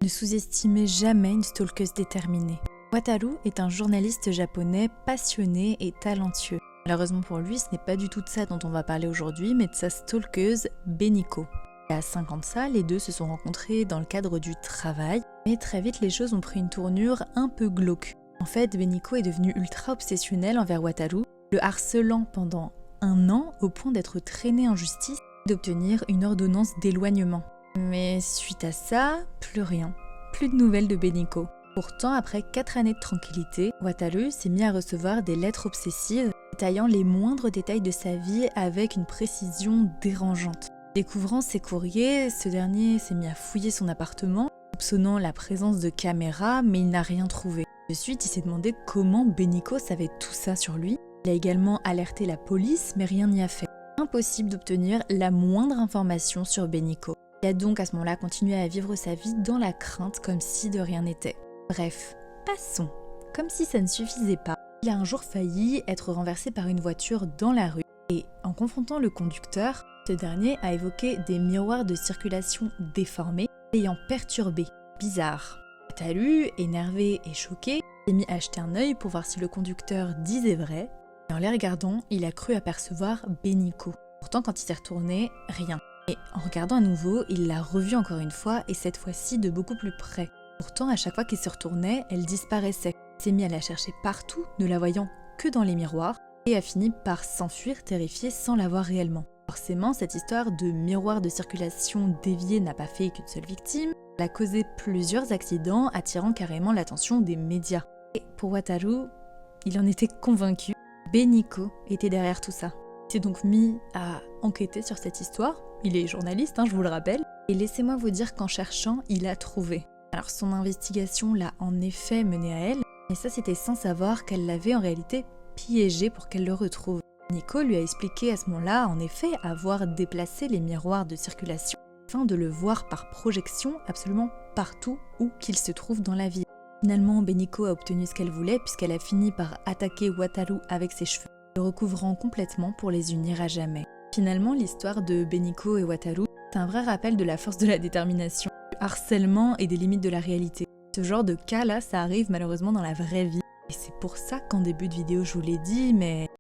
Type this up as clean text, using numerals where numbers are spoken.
Ne sous-estimez jamais une stalkeuse déterminée. Wataru est un journaliste japonais passionné et talentueux. Malheureusement pour lui, ce n'est pas du tout de ça dont on va parler aujourd'hui, mais de sa stalkeuse Beniko. À 5 ans de ça, les deux se sont rencontrés dans le cadre du travail, mais très vite les choses ont pris une tournure un peu glauque. En fait, Beniko est devenue ultra obsessionnelle envers Wataru, le harcelant pendant 1 an au point d'être traînée en justice et d'obtenir une ordonnance d'éloignement. Mais suite à ça, plus rien. Plus de nouvelles de Beniko. Pourtant, après 4 années de tranquillité, Wataru s'est mis à recevoir des lettres obsessives détaillant les moindres détails de sa vie avec une précision dérangeante. Découvrant ses courriers, ce dernier s'est mis à fouiller son appartement, soupçonnant la présence de caméras, mais il n'a rien trouvé. De suite, il s'est demandé comment Beniko savait tout ça sur lui. Il a également alerté la police, mais rien n'y a fait. Impossible d'obtenir la moindre information sur Beniko. Il a donc à ce moment-là continué à vivre sa vie dans la crainte comme si de rien n'était. Bref, passons. Comme si ça ne suffisait pas, il a un jour failli être renversé par une voiture dans la rue et en confrontant le conducteur, ce dernier a évoqué des miroirs de circulation déformés l'ayant perturbé. Bizarre. Wataru, énervé et choqué, s'est mis à jeter un œil pour voir si le conducteur disait vrai. Et en les regardant, il a cru apercevoir Beniko. Pourtant, quand il s'est retourné, rien. Et en regardant à nouveau, il l'a revue encore une fois et cette fois-ci de beaucoup plus près. Pourtant, à chaque fois qu'il se retournait, elle disparaissait. Il s'est mis à la chercher partout, ne la voyant que dans les miroirs, et a fini par s'enfuir terrifié sans la voir réellement. Forcément, cette histoire de miroir de circulation dévié n'a pas fait qu'une seule victime, elle a causé plusieurs accidents attirant carrément l'attention des médias. Et pour Wataru, il en était convaincu, Beniko était derrière tout ça. Il s'est donc mis à enquêter sur cette histoire, il est journaliste, je vous le rappelle, et laissez-moi vous dire qu'en cherchant, il a trouvé. Alors son investigation l'a en effet mené à elle, mais ça c'était sans savoir qu'elle l'avait en réalité piégé pour qu'elle le retrouve. Beniko lui a expliqué à ce moment-là, en effet, avoir déplacé les miroirs de circulation afin de le voir par projection absolument partout où qu'il se trouve dans la ville. Finalement, Beniko a obtenu ce qu'elle voulait puisqu'elle a fini par attaquer Wataru avec ses cheveux, le recouvrant complètement pour les unir à jamais. Finalement, l'histoire de Beniko et Wataru, c'est un vrai rappel de la force de la détermination, du harcèlement et des limites de la réalité. Ce genre de cas-là, ça arrive malheureusement dans la vraie vie. Et c'est pour ça qu'en début de vidéo je vous l'ai dit, mais